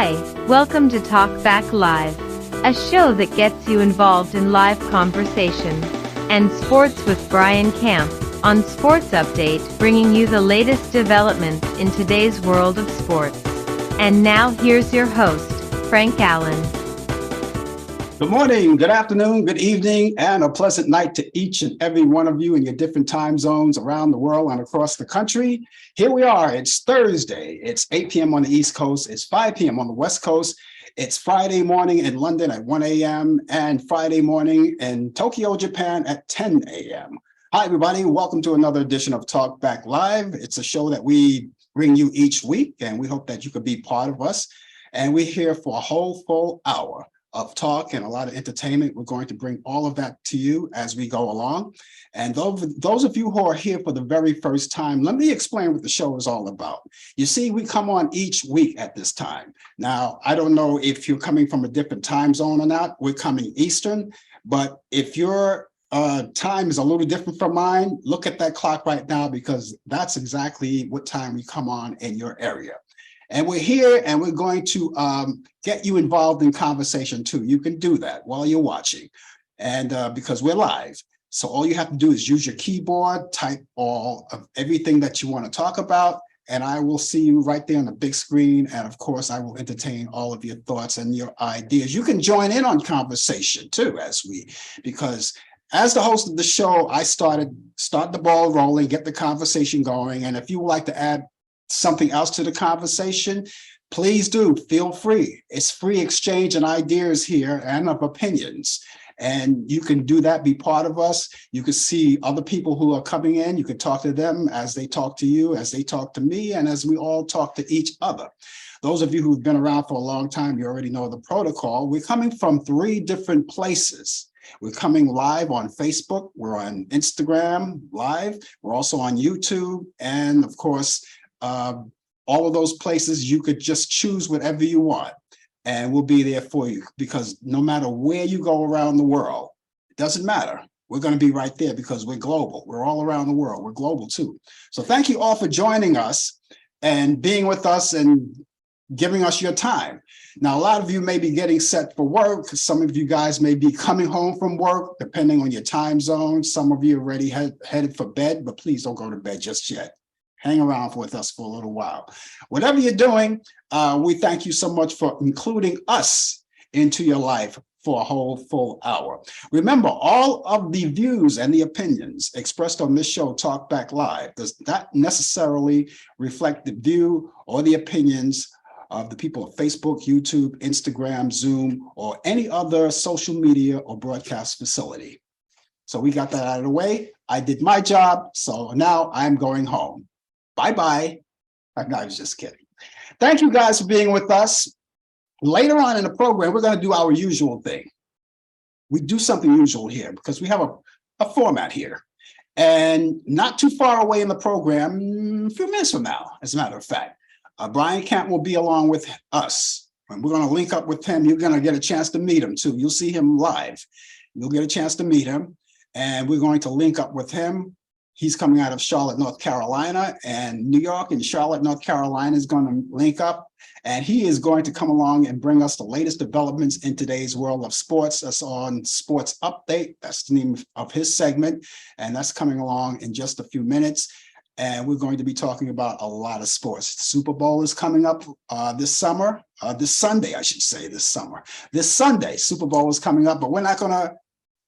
Hi, welcome to Talk Back Live, a show that gets you involved in live conversation and sports with Brian Camp on Sports Update, bringing you the latest developments in today's world of sports. And now here's your host, Frank Allan. Good morning, good afternoon, good evening, and a pleasant night to each and every one of you in your different time zones around the world and across the country. Here we are. It's Thursday. It's 8 p.m. on the East Coast. It's 5 p.m. on the West Coast. It's Friday morning in London at 1 a.m. and Friday morning in Tokyo, Japan at 10 a.m. Hi, everybody. Welcome to another edition of Talk Back Live. It's a show that we bring you each week, and we hope that you could be part of us. And we're here for a whole full hour of talk and a lot of entertainment. We're going to bring all of that to you as we go along. And those of you who are here for the very first time, let me explain what the show is all about. You see, we come on each week at this time. Now, I don't know if you're coming from a different time zone or not. We're coming Eastern, but if your time is a little different from mine, look at that clock right now, because that's exactly what time we come on in your area. And we're here and we're going to get you involved in conversation too. You can do that while you're watching, and because we're live. So all you have to do is use your keyboard, type all of everything that you want to talk about, and I will see you right there on the big screen. And of course, I will entertain all of your thoughts and your ideas. You can join in on conversation too, because as the host of the show, I start the ball rolling, get the conversation going. And if you would like to add something else to the conversation, please do. Feel free. It's free exchange and ideas here and of opinions. And you can do that, be part of us. You can see other people who are coming in. You can talk to them as they talk to you, as they talk to me, and as we all talk to each other. Those of you who've been around for a long time, you already know the protocol. We're coming from 3 different places. We're coming live on Facebook. We're on Instagram live. We're also on YouTube. And of course, all of those places, you could just choose whatever you want, and we'll be there for you, because no matter where you go around the world, it doesn't matter. We're going to be right there because we're global. We're all around the world. We're global too. So thank you all for joining us and being with us and giving us your time. Now, a lot of you may be getting set for work. Some of you guys may be coming home from work, depending on your time zone. Some of you already headed for bed, but please don't go to bed just yet. Hang around with us for a little while. Whatever you're doing, we thank you so much for including us into your life for a whole full hour. Remember, all of the views and the opinions expressed on this show, Talk Back Live, does not necessarily reflect the view or the opinions of the people of Facebook, YouTube, Instagram, Zoom, or any other social media or broadcast facility. So we got that out of the way. I did my job, so now I'm going home. Bye-bye. I was just kidding. Thank you guys for being with us. Later on in the program, we're going to do our usual thing. We do something usual here because we have a format here. And not too far away in the program, a few minutes from now, as a matter of fact, Brian Camp will be along with us. And we're going to link up with him. You're going to get a chance to meet him too. You'll see him live. You'll get a chance to meet him. And we're going to link up with him. He's coming out of Charlotte, North Carolina, and New York and Charlotte, North Carolina is going to link up. And he is going to come along and bring us the latest developments in today's world of sports. That's on Sports Update. That's the name of his segment. And that's coming along in just a few minutes. And we're going to be talking about a lot of sports. The Super Bowl is coming up this Sunday, I should say, this summer. This Sunday, Super Bowl is coming up, but we're not going to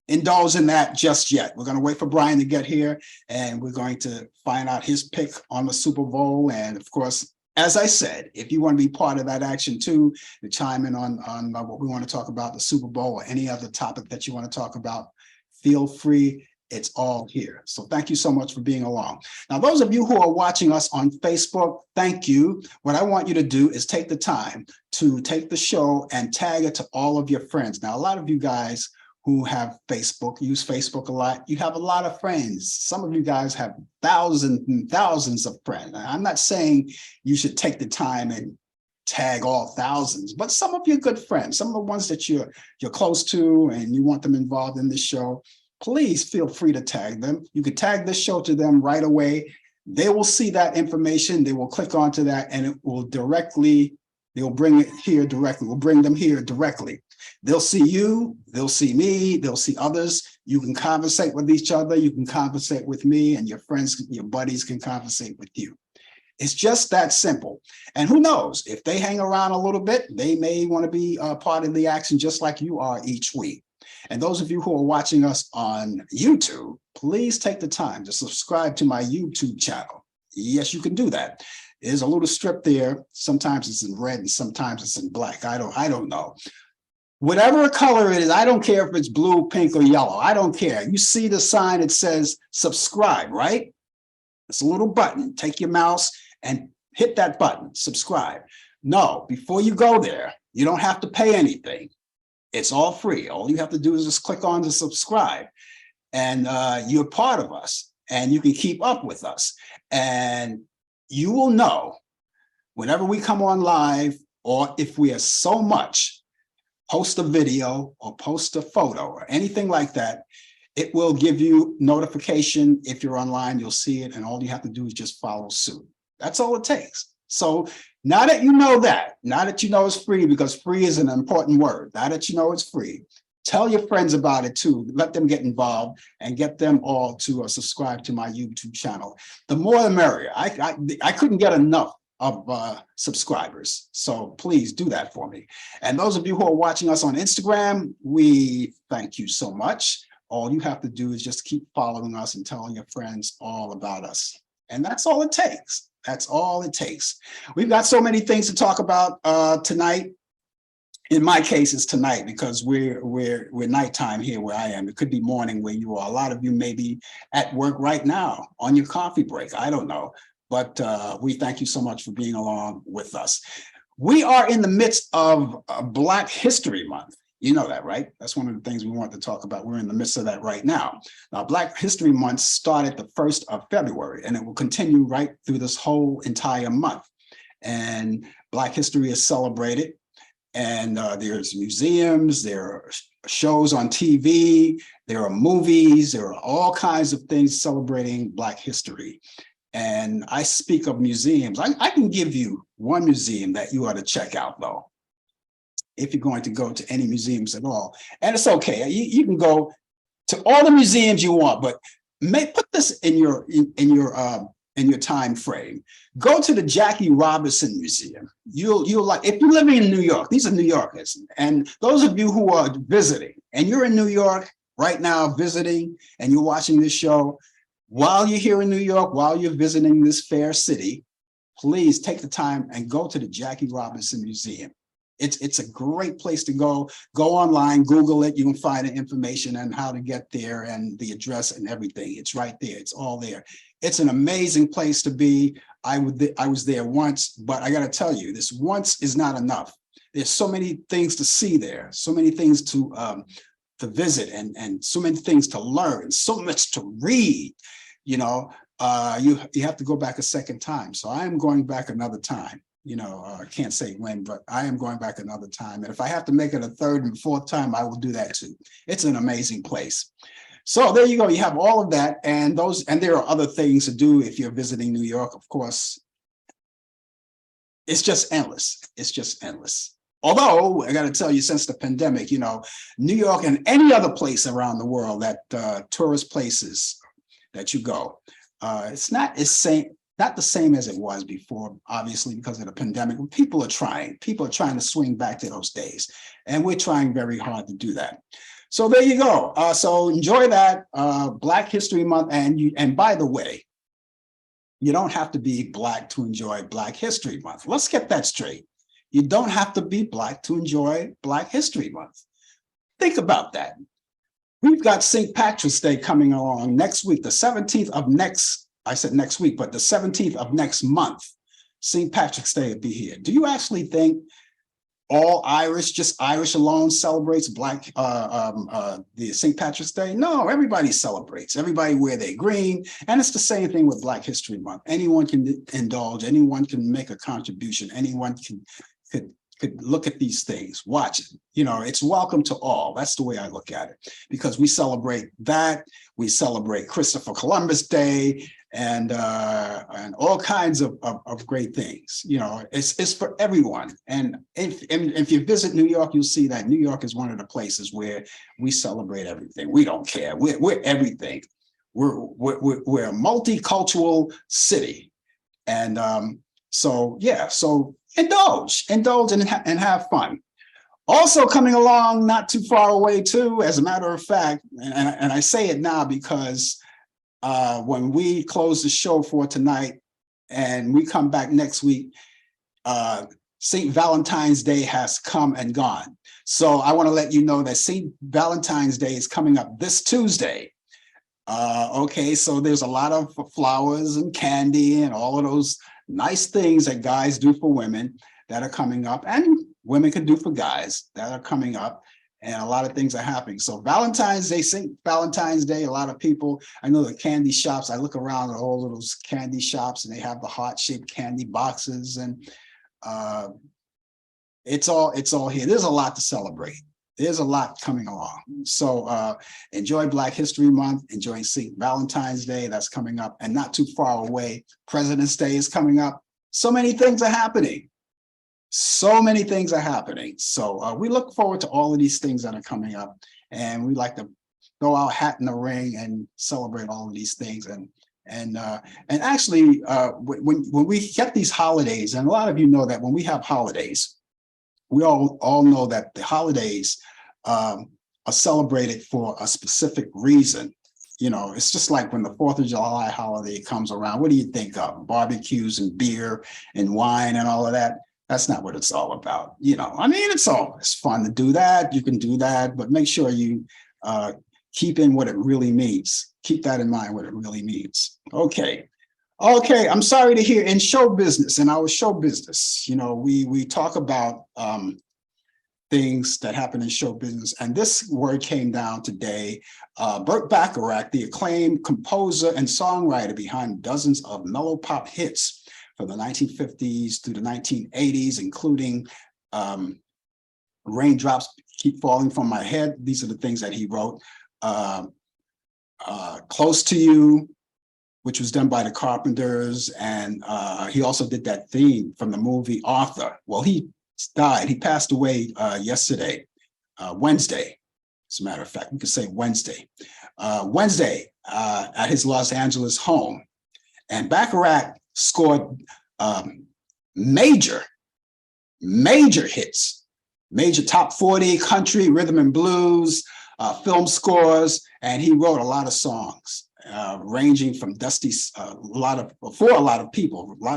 indulge in that just yet. We're going to wait for Brian to get here, and we're going to find out his pick on the Super Bowl. And of course, as I said, if you want to be part of that action too, to chime in on what we want to talk about, the Super Bowl or any other topic that you want to talk about, feel free. It's all here. So thank you so much for being along. Now, those of you who are watching us on Facebook, thank you. What I want you to do is take the time to take the show and tag it to all of your friends. Now, a lot of you guys who have Facebook, use Facebook a lot, you have a lot of friends. Some of you guys have thousands and thousands of friends. I'm not saying you should take the time and tag all thousands, but some of your good friends, some of the ones that you're close to and you want them involved in this show, please feel free to tag them. You can tag this show to them right away. They will see that information. They will click onto that and it will directly They'll bring it here directly. We'll bring them here directly. They'll see you, they'll see me, they'll see others. You can conversate with each other. You can conversate with me, and your friends, your buddies can conversate with you. It's just that simple. And who knows, if they hang around a little bit, they may want to be a part of the action just like you are each week. And those of you who are watching us on YouTube, please take the time to subscribe to my YouTube channel. Yes, you can do that. There's a little strip there. Sometimes it's in red and sometimes it's in black. I don't know. Whatever color it is, I don't care if it's blue, pink, or yellow. I don't care. You see the sign, it says subscribe, right? It's a little button. Take your mouse and hit that button, subscribe. No, before you go there, you don't have to pay anything. It's all free. All you have to do is just click on to subscribe, and you're part of us, and you can keep up with us. And you will know whenever we come on live, or if we are so much post a video or post a photo or anything like that, it will give you notification. If you're online, you'll see it, and all you have to do is just follow suit. That's all it takes. So now that you know that, now that you know it's free, because free is an important word, now that you know it's free, tell your friends about it too. Let them get involved and get them all to subscribe to my YouTube channel. The more the merrier. I couldn't get enough of subscribers. So please do that for me. And those of you who are watching us on Instagram, we thank you so much. All you have to do is just keep following us and telling your friends all about us. And that's all it takes. That's all it takes. We've got so many things to talk about tonight. In my case, it's tonight because we're nighttime here where I am. It could be morning where you are. A lot of you may be at work right now on your coffee break. I don't know. But we thank you so much for being along with us. We are in the midst of Black History Month. You know that, right? That's one of the things we want to talk about. We're in the midst of that right now. Now, Black History Month started the 1st of February, and it will continue right through this whole entire month. And Black history is celebrated, and there's museums, there are shows on TV, there are movies, there are all kinds of things celebrating Black history. And I speak of museums. I can give you one museum that you ought to check out, though, if you're going to go to any museums at all. And it's okay. You can go to all the museums you want, but put this in your time frame. Go to the Jackie Robinson Museum. You'll like, if you're living in New York, these are New Yorkers, and those of you who are visiting, and you're in New York right now visiting, and you're watching this show, while you're here in New York, while you're visiting this fair city, please take the time and go to the Jackie Robinson Museum. It's a great place to go. Go online, Google it. You can find the information on how to get there and the address and everything. It's right there. It's all there. It's an amazing place to be. I was there once, but I got to tell you, this once is not enough. There's so many things to see there, so many things to visit, and so many things to learn, so much to read. You know, you have to go back a second time. So I am going back another time. You know, I can't say when, but I am going back another time. And if I have to make it a third and fourth time, I will do that too. It's an amazing place. So there you go. You have all of that, and there are other things to do if you're visiting New York. Of course, it's just endless. It's just endless. Although I got to tell you, since the pandemic, you know, New York and any other place around the world that tourist places that you go, it's not the same as it was before, obviously, because of the pandemic. People are trying to swing back to those days, and we're trying very hard to do that. So there you go. So enjoy that Black History Month. And by the way, you don't have to be Black to enjoy Black History Month. Let's get that straight. You don't have to be Black to enjoy Black History Month. Think about that. We've got St. Patrick's Day coming along next week, the 17th of I said next week, but the 17th of next month. St. Patrick's Day will be here. Do you actually think all Irish, just Irish alone, celebrates the St. Patrick's Day? No, everybody celebrates. Everybody wear their green, and it's the same thing with Black History Month. Anyone can indulge. Anyone can make a contribution. Anyone could could look at these things, watch it. It's welcome to all. That's the way I look at it, because we celebrate that. We celebrate Christopher Columbus Day and all kinds of great things. It's for everyone. And if you visit New York, you'll see that New York is one of the places where we celebrate everything. We don't care. We're everything. We're a multicultural city. And so indulge and have fun. Also coming along, not too far away too, as a matter of fact, and I say it now because when we close the show for tonight and we come back next week, St. Valentine's Day has come and gone. So I want to let you know that St. Valentine's Day is coming up this Tuesday. Okay, so there's a lot of flowers and candy and all of those nice things that guys do for women that are coming up, and women can do for guys that are coming up, and a lot of things are happening. So Valentine's Day, St. Valentine's Day, a lot of people, I know the candy shops, I look around at all of those candy shops and they have the heart-shaped candy boxes, and it's all here. There's a lot to celebrate. There's a lot coming along. So enjoy Black History Month, enjoy St. Valentine's Day, that's coming up, and not too far away, President's Day is coming up. So many things are happening. So many things are happening. So we look forward to all of these things that are coming up, and we like to throw our hat in the ring and celebrate all of these things. And actually, when we get these holidays, and a lot of you know that when we have holidays, we all know that the holidays are celebrated for a specific reason. It's just like when the 4th of July holiday comes around, what do you think of? Barbecues and beer and wine and all of that. That's not what it's all about. It's fun to do that. You can do that, but make sure you keep in what it really means. Keep that in mind, what it really means. Okay, I'm sorry to hear in show business, in our show business, we talk about things that happen in show business, and this word came down today. Burt Bacharach, the acclaimed composer and songwriter behind dozens of mellow pop hits from the 1950s through the 1980s, including Raindrops Keep Falling from My Head. These are the things that he wrote. Close to You, which was done by the Carpenters, and he also did that theme from the movie Arthur. Well, he died. He passed away yesterday, Wednesday. As a matter of fact, we could say Wednesday. Wednesday at his Los Angeles home. And Bacharach scored major hits, major top 40 country, rhythm and blues, film scores, and he wrote a lot of songs. Ranging from a lot of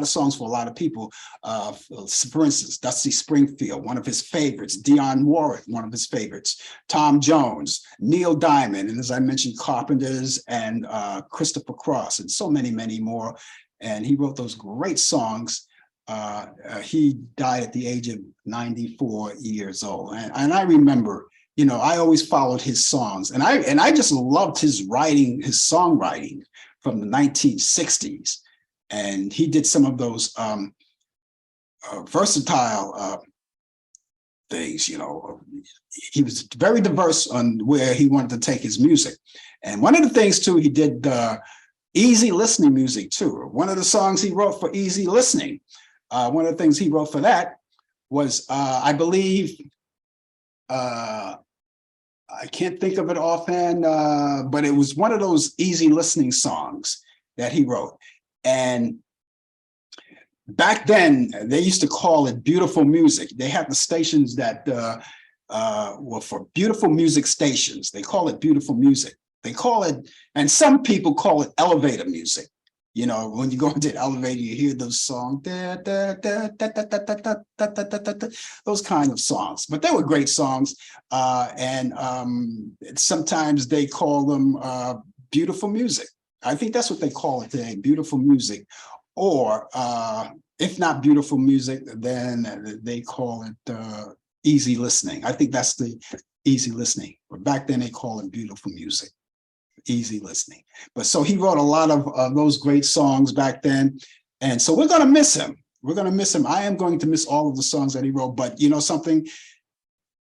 songs for a lot of people. For instance, Dusty Springfield, one of his favorites, Dionne Warwick, one of his favorites, Tom Jones, Neil Diamond, and as I mentioned, Carpenters and Christopher Cross, and so many, many more. And he wrote those great songs. He died at the age of 94 years old. And I remember, I always followed his songs, and I just loved his writing, his songwriting from the 1960s. And he did some of those versatile things. He was very diverse on where he wanted to take his music. And one of the things too, he did easy listening music too. One of the songs he wrote for easy listening, one of the things he wrote for that was, I believe, I can't think of it offhand, but it was one of those easy listening songs that he wrote. And back then, they used to call it beautiful music. They had the stations that were for beautiful music stations. They call it beautiful music. They call it, and some people call it elevator music. When you go into the elevator, you hear those songs, those kind of songs. But they were great songs, and sometimes they call them beautiful music. I think that's what they call it today, beautiful music. Or if not beautiful music, then they call it easy listening. I think that's the easy listening. But back then they call it beautiful music. Easy listening. But so he wrote a lot of those great songs back then. And so we're going to miss him. We're going to miss him. I am going to miss all of the songs that he wrote. But you know something?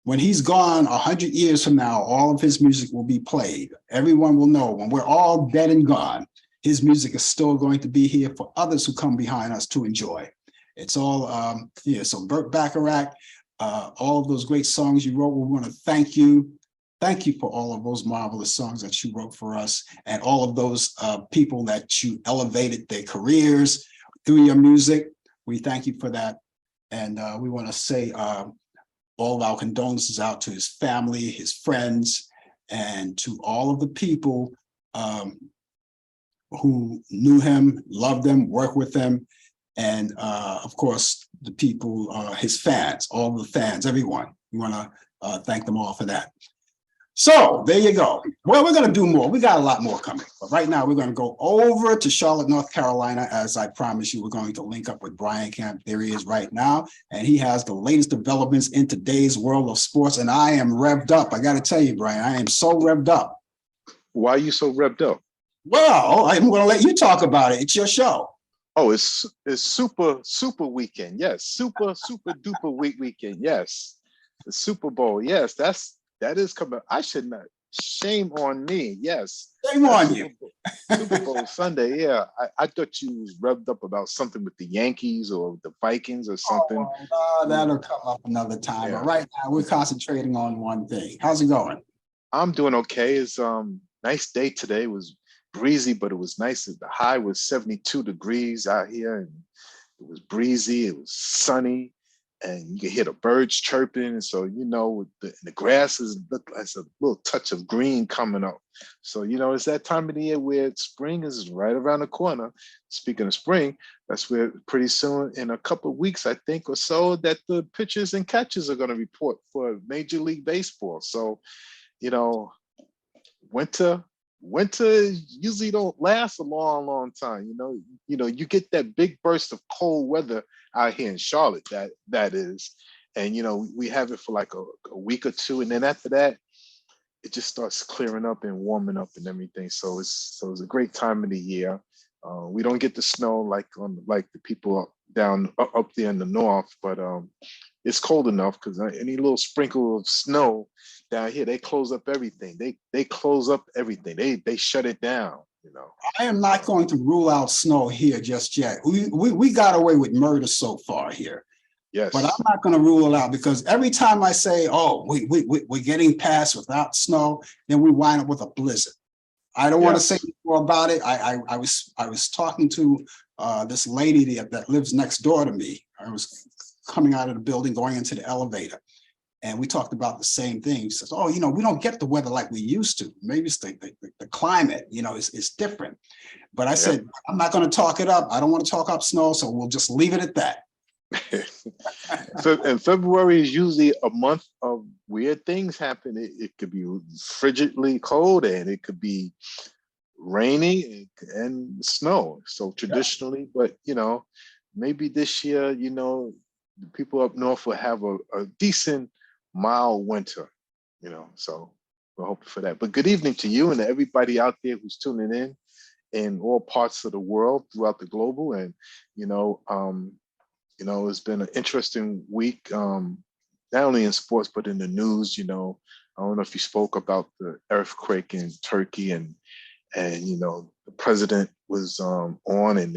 When he's gone 100 years from now, all of his music will be played. Everyone will know when we're all dead and gone, his music is still going to be here for others who come behind us to enjoy. It's all here. So Burt Bacharach, all of those great songs you wrote, we want to thank you. Thank you for all of those marvelous songs that you wrote for us and all of those people that you elevated their careers through your music. We thank you for that. And we want to say all of our condolences out to his family, his friends, and to all of the people who knew him, loved him, worked with him, and of course, the people, his fans, all the fans, everyone. We want to thank them all for that. So there you go. Well, we're going to do more. We got a lot more coming. But right now, we're going to go over to Charlotte, North Carolina. As I promised you, we're going to link up with Brian Camp. There he is right now. And he has the latest developments in today's world of sports. And I am revved up. I got to tell you, Brian, I am so revved up. Why are you so revved up? Well, I'm going to let you talk about it. It's your show. Oh, it's super weekend. Yes. Super duper weekend. Yes. The Super Bowl. Yes. That is coming. I should not. Shame on me. Yes. Shame on you. Super Bowl Sunday. Yeah. I thought you was revved up about something with the Yankees or the Vikings or something. That'll come up another time. Yeah. But right now, we're concentrating on one thing. How's it going? I'm doing okay. It's nice day today. It was breezy, but it was nice. The high was 72 degrees out here, and it was breezy. It was sunny. And you can hear the birds chirping. So, you know, the grass look like a little touch of green coming up. So, you know, it's that time of the year where spring is right around the corner. Speaking of spring, that's where pretty soon, in a couple of weeks, I think, or so, that the pitchers and catchers are going to report for Major League Baseball. So, you know, winter usually don't last a long time. You get that big burst of cold weather out here in Charlotte, that is, and you know, we have it for like a week or two, and then after that it just starts clearing up and warming up and everything. So it's a great time of the year. We don't get the snow like the people up there in the north, but it's cold enough, because any little sprinkle of snow down here, they close up everything. They close up everything. They shut it down. You know. I am not going to rule out snow here just yet. We got away with murder so far here. Yes. But I'm not going to rule it out, because every time I say, oh, we're getting past without snow, then we wind up with a blizzard. I don't want to say more about it. I was talking to this lady that lives next door to me. I was coming out of the building, going into the elevator, and we talked about the same thing. She says, oh, you know, we don't get the weather like we used to. Maybe it's the climate, you know, it's different. But I said, I'm not going to talk it up. I don't want to talk up snow, so we'll just leave it at that. So, and February is usually a month of weird things happen. It could be frigidly cold, and it could be rainy and snow. So traditionally, but you know, maybe this year, you know, the people up north will have a decent mild winter, you know, so we're hoping for that. But good evening to you and to everybody out there who's tuning in all parts of the world, throughout the global. And you know, it's been an interesting week, not only in sports but in the news. You know, I don't know if you spoke about the earthquake in Turkey, and you know, the president was on, and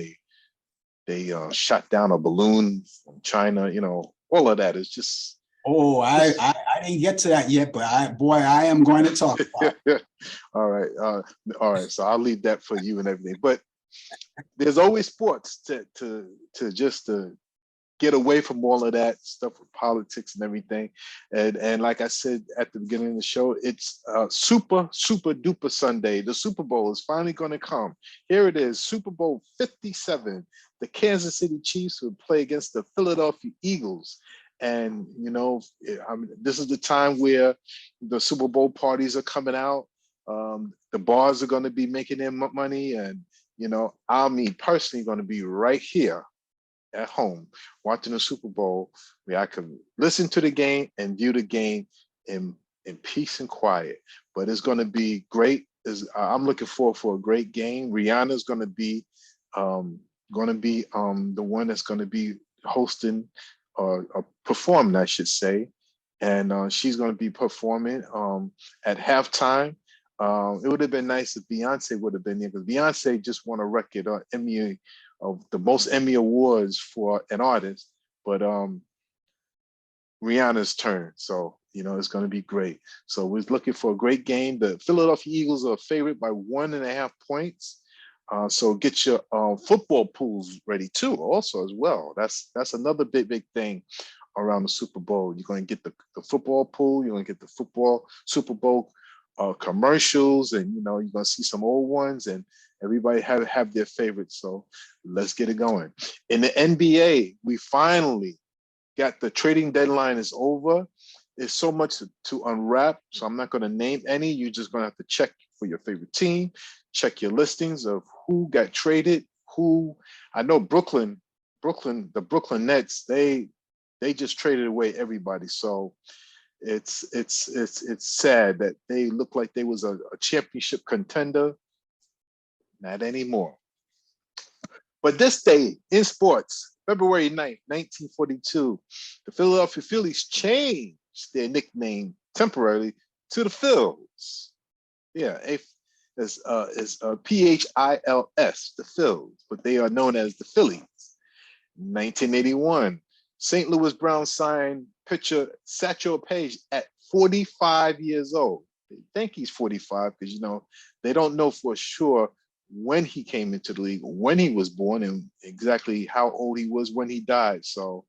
they shot down a balloon from China. You know, all of that is just. Oh, I didn't get to that yet, but I am going to talk about it. All right. So I'll leave that for you and everything. But there's always sports to get away from all of that stuff with politics and everything. And like I said at the beginning of the show, it's super duper Sunday. The Super Bowl is finally going to come. Here it is, Super Bowl 57. The Kansas City Chiefs will play against the Philadelphia Eagles. And, you know, I mean, this is the time where the Super Bowl parties are coming out. The bars are going to be making their money. And, you know, I mean, personally going to be right here at home watching the Super Bowl, where I can listen to the game and view the game in peace and quiet. But it's going to be great. I'm looking forward for a great game. Rihanna's going to be the one that's going to be hosting or performing, I should say. And she's going to be performing at halftime. It would have been nice if Beyonce would have been there, because Beyonce just won a record on Emmy of the most Emmy awards for an artist. But Rihanna's turn, so it's going to be great. So we're looking for a great game. The Philadelphia Eagles are favored by 1.5 points. So get your football pools ready too, also as well. That's another big thing around the Super Bowl. You're going to get the football pool. You're going to get the Super Bowl commercials, and you're going to see some old ones, and everybody have their favorites. So let's get it going. In the NBA, we finally got the trading deadline is over. There's so much to unwrap, so I'm not going to name any. You're just going to have to check for your favorite team, check your listings of who got traded, who. I know the Brooklyn Nets, they just traded away everybody. So it's sad that they look like they was a championship contender. Not anymore. But this day in sports, February 9th, 1942, the Philadelphia Phillies changed their nickname temporarily to the Phils. Yeah, is PHILS, the Phils, but they are known as the Phillies. 1981, St. Louis Browns signed pitcher Satchel Paige at 45 years old. They think he's 45 because they don't know for sure when he came into the league, when he was born, and exactly how old he was when he died. So,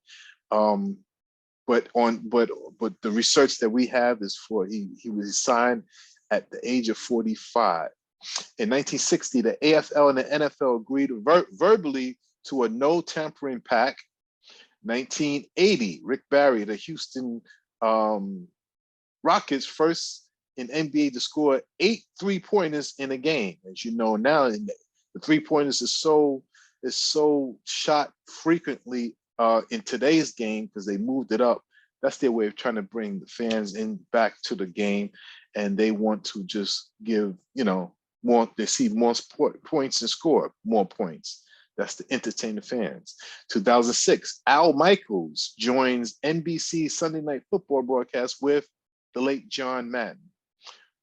but the research that we have is for he was signed at the age of 45. In 1960, the AFL and the NFL agreed verbally to a no tampering pact. 1980, Rick Barry, the Houston Rockets, first in NBA to score 8 3-pointers in a game. As you know now, the 3-pointers is so shot frequently in today's game because they moved it up. That's their way of trying to bring the fans back to the game, and they want to just give more. They see more points and score more points. That's to entertain the fans. 2006, Al Michaels joins NBC Sunday Night Football broadcast with the late John Madden.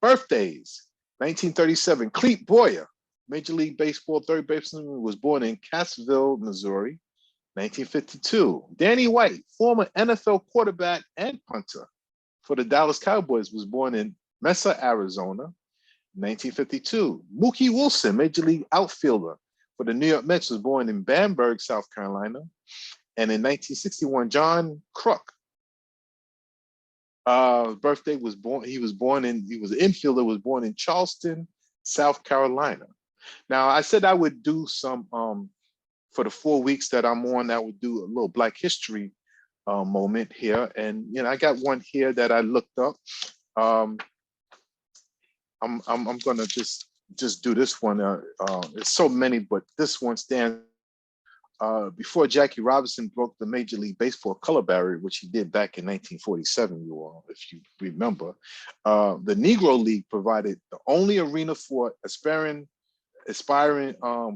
Birthdays: 1937, Clete Boyer, Major League Baseball third baseman, was born in Cassville, Missouri. 1952, Danny White, former NFL quarterback and punter for the Dallas Cowboys, was born in Mesa, Arizona. 1952, Mookie Wilson, Major League outfielder for the New York Mets, was born in Bamberg, South Carolina. And in 1961, John Kruk, birthday was born. He was an infielder, was born in Charleston, South Carolina. Now, I said I would do some for the 4 weeks that I'm on. I would do a little Black History moment here, and I got one here that I looked up. I'm gonna just do this one. There's so many, but this one stands. Before Jackie Robinson broke the Major League Baseball color barrier, which he did back in 1947, you all, if you remember, the Negro League provided the only arena for aspiring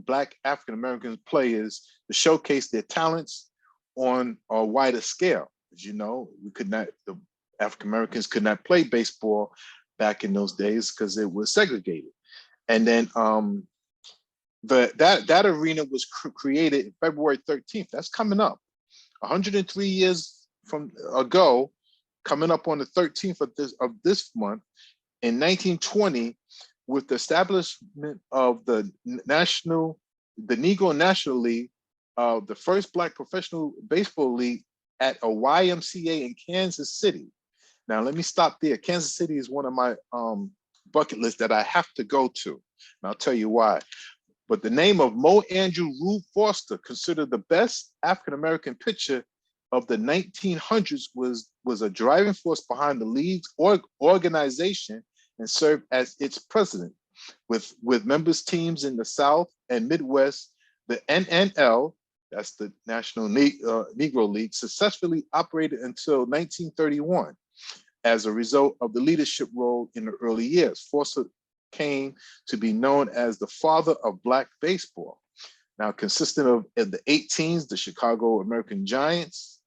Black African-American players to showcase their talents on a wider scale. As you know, the African-Americans could not play baseball back in those days because it was segregated. And then that arena was created February 13th. That's coming up 103 years from ago, coming up on the 13th of this month. In 1920, with the establishment of the Negro National League, the first Black professional baseball league at a YMCA in Kansas City. Now, let me stop there. Kansas City is one of my bucket lists that I have to go to, and I'll tell you why. But the name of Mo Andrew Rube Foster, considered the best African-American pitcher of the 1900s, was a driving force behind the league's organization and served as its president. With members teams in the South and Midwest, the NNL, that's the National Negro League, successfully operated until 1931. As a result of the leadership role in the early years, Foster came to be known as the father of Black baseball. Now, consisting of in the 8 teams, the Chicago American Giants,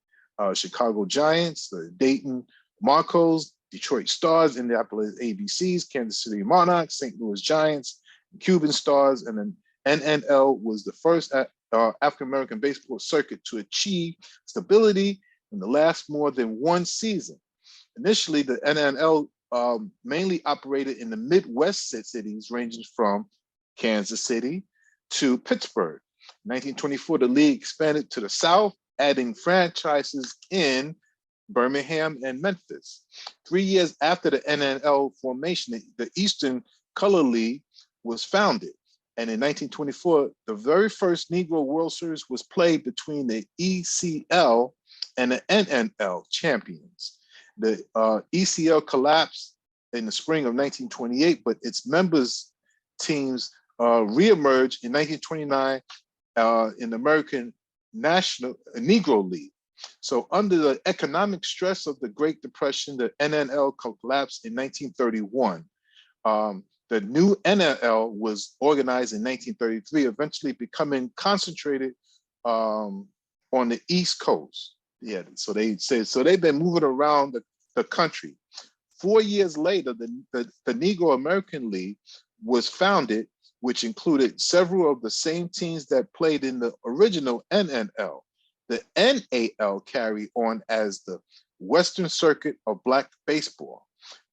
Chicago Giants, the Dayton Marcos, Detroit Stars, Indianapolis ABCs, Kansas City Monarchs, St. Louis Giants, Cuban Stars, and then NNL was the first African American baseball circuit to achieve stability in the last more than one season. Initially, the NNL mainly operated in the Midwest cities, ranging from Kansas City to Pittsburgh. In 1924, the league expanded to the South, adding franchises in Birmingham and Memphis. 3 years after the NNL formation, the Eastern Color League was founded. And in 1924, the very first Negro World Series was played between the ECL and the NNL champions. The ECL collapsed in the spring of 1928, but its members teams reemerged in 1929 in the American National Negro League. So under the economic stress of the Great Depression, the NNL collapsed in 1931. The new NNL was organized in 1933, eventually becoming concentrated on the East Coast. Yeah, so they've been moving around the country. 4 years later, the Negro American League was founded, which included several of the same teams that played in the original NNL. The NAL carried on as the Western Circuit of Black Baseball.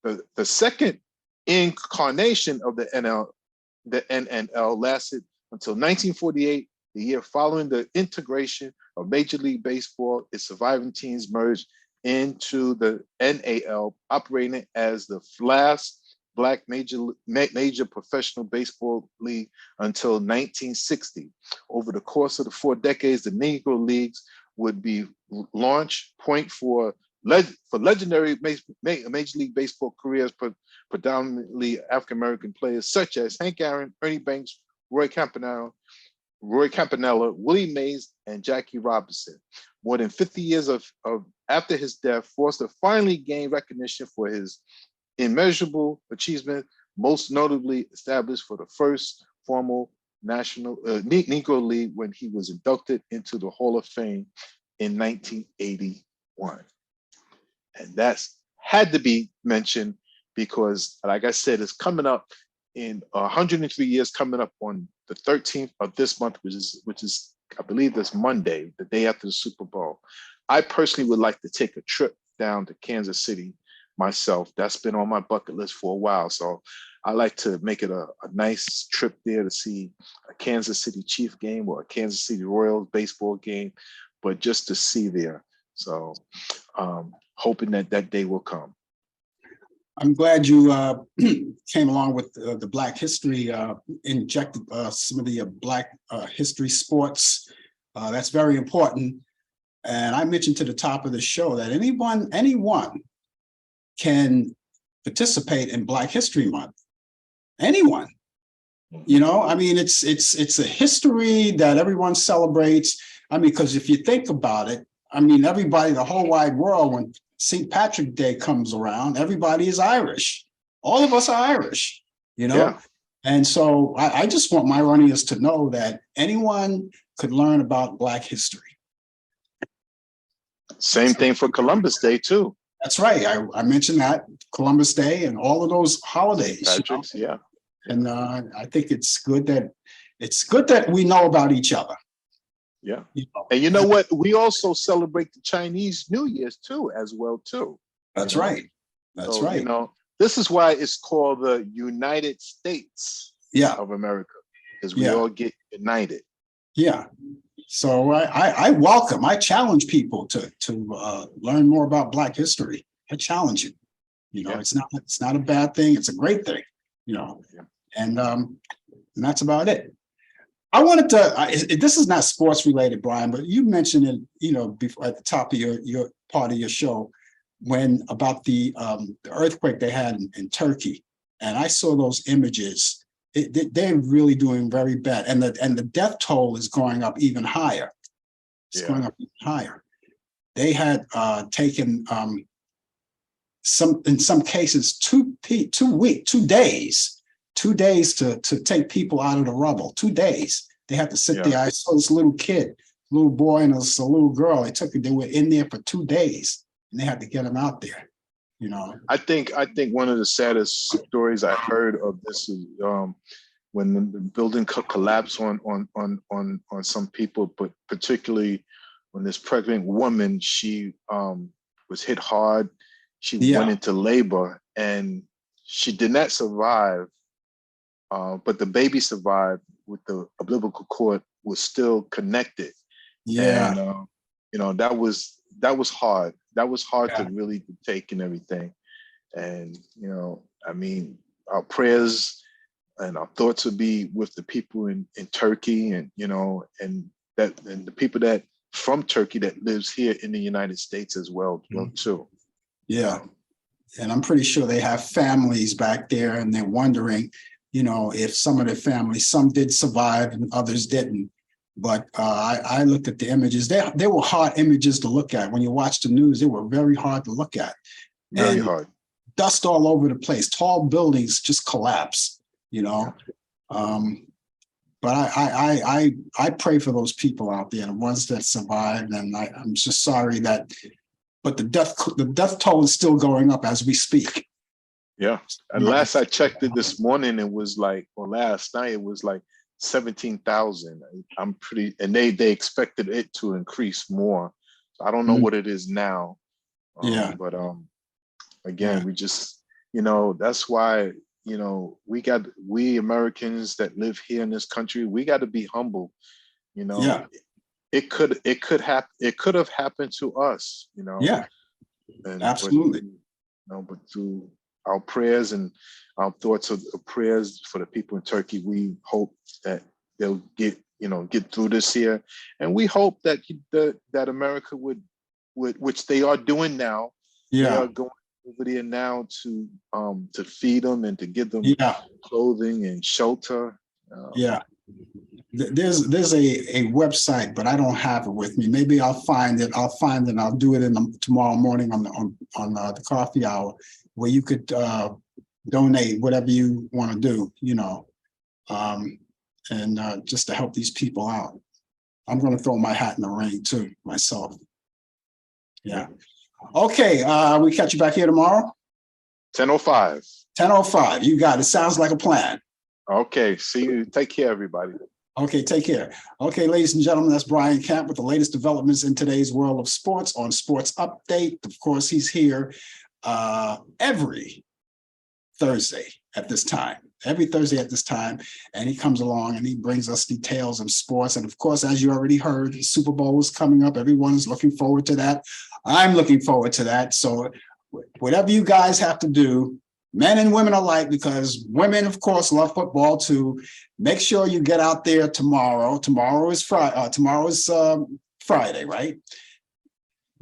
The second incarnation of the NNL lasted until 1948, the year following the integration of Major League Baseball. Its surviving teams merged into the NAL, operating as the last Black major professional baseball league until 1960. Over the course of the 4 decades, the Negro Leagues would be launch point for legendary Major League Baseball careers, predominantly African-American players such as Hank Aaron, Ernie Banks, Roy Campanella, Willie Mays, and Jackie Robinson. More than 50 years after his death, Foster finally gained recognition for his immeasurable achievement, most notably established for the first formal national Negro League when he was inducted into the Hall of Fame in 1981. And that's had to be mentioned because, like I said, it's coming up in 103 years, coming up on the 13th of this month, which is I believe this Monday, the day after the Super Bowl. I personally would like to take a trip down to Kansas City myself. That's been on my bucket list for a while. So I like to make it a nice trip there to see a Kansas City Chief game or a Kansas City Royals baseball game, but just to see there. So hoping that day will come. I'm glad you came along with the Black History, injected some of the Black history sports. That's very important. And I mentioned to the top of the show that anyone can participate in Black History Month. Anyone, you know, I mean, it's a history that everyone celebrates. I mean, because if you think about it, I mean, everybody, the whole wide world, when St. Patrick's Day comes around, everybody is Irish. All of us are Irish, you know? Yeah. And so I just want my audience to know that anyone could learn about Black history. Same thing for Columbus Day too. That's right. I mentioned that, Columbus Day and all of those holidays. Patrick's, you know? Yeah. And I think it's good that we know about each other. Yeah. You know? And you know what? We also celebrate the Chinese New Year's too, as well too. That's right. That's right. You know, this is why it's called the United States of America, because we all get united. Yeah. So I challenge people to learn more about Black history. I challenge you. You know, it's not a bad thing. It's a great thing. You know, and that's about it. I wanted to. This is not sports related, Brian, but you mentioned it. You know, before at the top of your part of your show, when about the earthquake they had in Turkey, and I saw those images. They're really doing very bad, and the death toll is going up even higher. It's going up even higher. They had taken in some cases 2 days to take people out of the rubble. 2 days They had to sit Yeah. there. I saw this little kid, little boy and a little girl. They were in there for 2 days and they had to get them out there, you know. I think one of the saddest stories I heard of this is when the building collapsed on some people, but particularly when this pregnant woman, she was hit hard. She went into labor and she did not survive, but the baby survived with the umbilical cord was still connected. Yeah. And you know, that was hard. That was hard to Yeah. really take and everything. And, you know, I mean, our prayers and our thoughts would be with the people in Turkey, and, you know, and the people that from Turkey that lives here in the United States as well, too. Yeah. And I'm pretty sure they have families back there and they're wondering, you know, if some of their families, some did survive and others didn't. But I looked at the images. They were hard images to look at. When you watch the news, they were very hard to look at. Very And hard. dust all over the place. Tall buildings just collapse, you know. But I pray for those people out there, the ones that survived. And I'm just sorry that, but the death toll is still going up as we speak. Yeah. And last I checked it this morning, it was like, or last night, it was like 17,000. I'm pretty, and they expected it to increase more. So I don't know what it is now. But again, we just, you know, that's why, you know, we Americans that live here in this country, we got to be humble. You know, it could have happened to us, you know. And, absolutely. But, you know, but through our prayers and our thoughts of prayers for the people in Turkey, we hope that they'll get through this here, and we hope that that America would, which they are doing now. They are going over there now to feed them and to give them clothing and shelter. There's a website, but I don't have it with me. Maybe I'll find it. I'll do it tomorrow morning on the coffee hour, where you could donate whatever you want to do, you know, and just to help these people out. I'm going to throw my hat in the ring too myself. Yeah. Okay. We catch you back here tomorrow. 10:05. 10:05. You got it. Sounds like a plan. Okay. See you. Take care, everybody. Okay, take care. Okay, ladies and gentlemen, that's Brian Camp with the latest developments in today's world of sports on Sports Update. Of course, he's here every Thursday at this time. And he comes along and he brings us details of sports. And of course, as you already heard, the Super Bowl is coming up. Everyone is looking forward to that. I'm looking forward to that. So whatever you guys have to do, men and women alike, because women, of course, love football too. Make sure you get out there tomorrow. Tomorrow is Friday, right?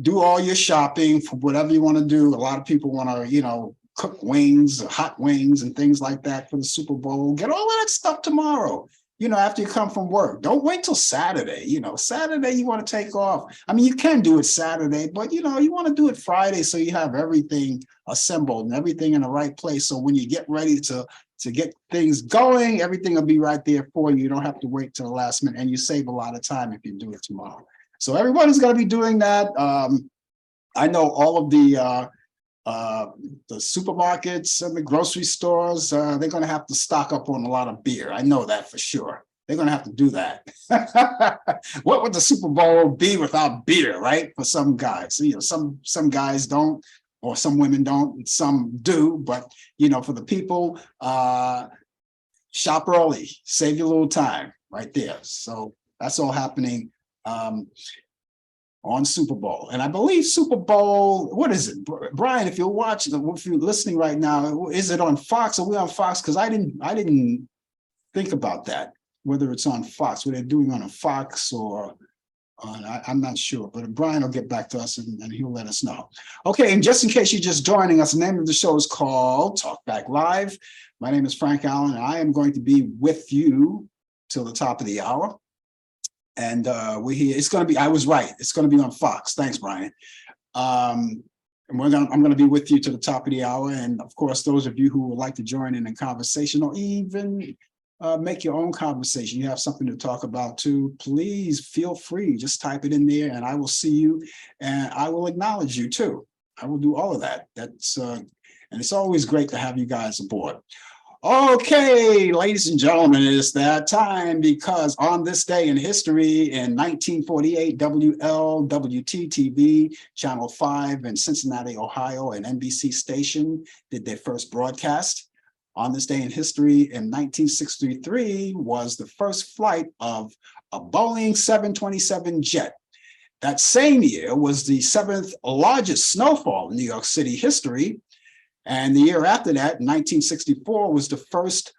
Do all your shopping for whatever you want to do. A lot of people want to, you know, cook wings, hot wings and things like that for the Super Bowl. Get all of that stuff tomorrow, you know, after you come from work. Don't wait till Saturday. You know, Saturday you want to take off. I mean, you can do it Saturday, but, you know, you want to do it Friday so you have everything assembled and everything in the right place. So when you get ready to get things going, everything will be right there for you. You don't have to wait till the last minute, and you save a lot of time if you do it tomorrow. So everyone is going to be doing that. I know all of the supermarkets and the grocery stores, they're going to have to stock up on a lot of beer. I know that for sure. They're going to have to do that. What would the Super Bowl be without beer, right? For some guys, you know, some guys don't, or some women don't, some do. But, you know, for the people, shop early, save you a little time right there. So that's all happening on Super Bowl. And I believe Super Bowl, what is it? Brian, if you're listening right now, is it on Fox? Are we on Fox? Because I didn't think about that, whether it's on Fox, what they're doing on a Fox or on, I'm not sure, but Brian will get back to us and he'll let us know. Okay, and just in case you're just joining us, the name of the show is called Talk Back Live. My name is Frank Allen, and I am going to be with you till the top of the hour. And we're here. It's going to be, I was right. It's going to be on Fox. Thanks, Brian. And I'm going to be with you to the top of the hour. And of course, those of you who would like to join in conversation or even make your own conversation. You have something to talk about too, please feel free. Just type it in there and I will see you and I will acknowledge you too. I will do all of that. And it's always great to have you guys aboard. Okay, ladies and gentlemen, it's that time because on this day in history in 1948, WLWT-TV, Channel 5 in Cincinnati, Ohio, an NBC station did their first broadcast. On this day in history in 1963 was the first flight of a Boeing 727 jet. That same year was the 7th largest snowfall in New York City history. And the year after that, 1964, was the first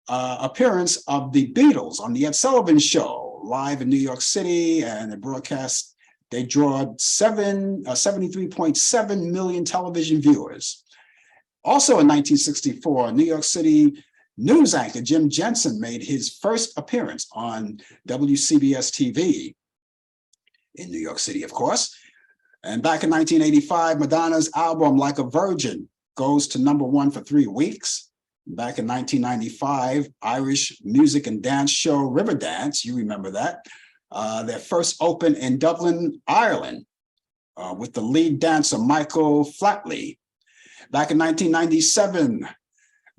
appearance of the Beatles on the Ed Sullivan Show, live in New York City, and the broadcast, they drew 73.7 million television viewers. Also in 1964, New York City news anchor Jim Jensen made his first appearance on WCBS TV in New York City, of course. And back in 1985, Madonna's album Like a Virgin goes to #1 for 3 weeks. Back in 1995, Irish music and dance show Riverdance, you remember that, their first opened in Dublin, Ireland, with the lead dancer Michael Flatley. Back in 1997,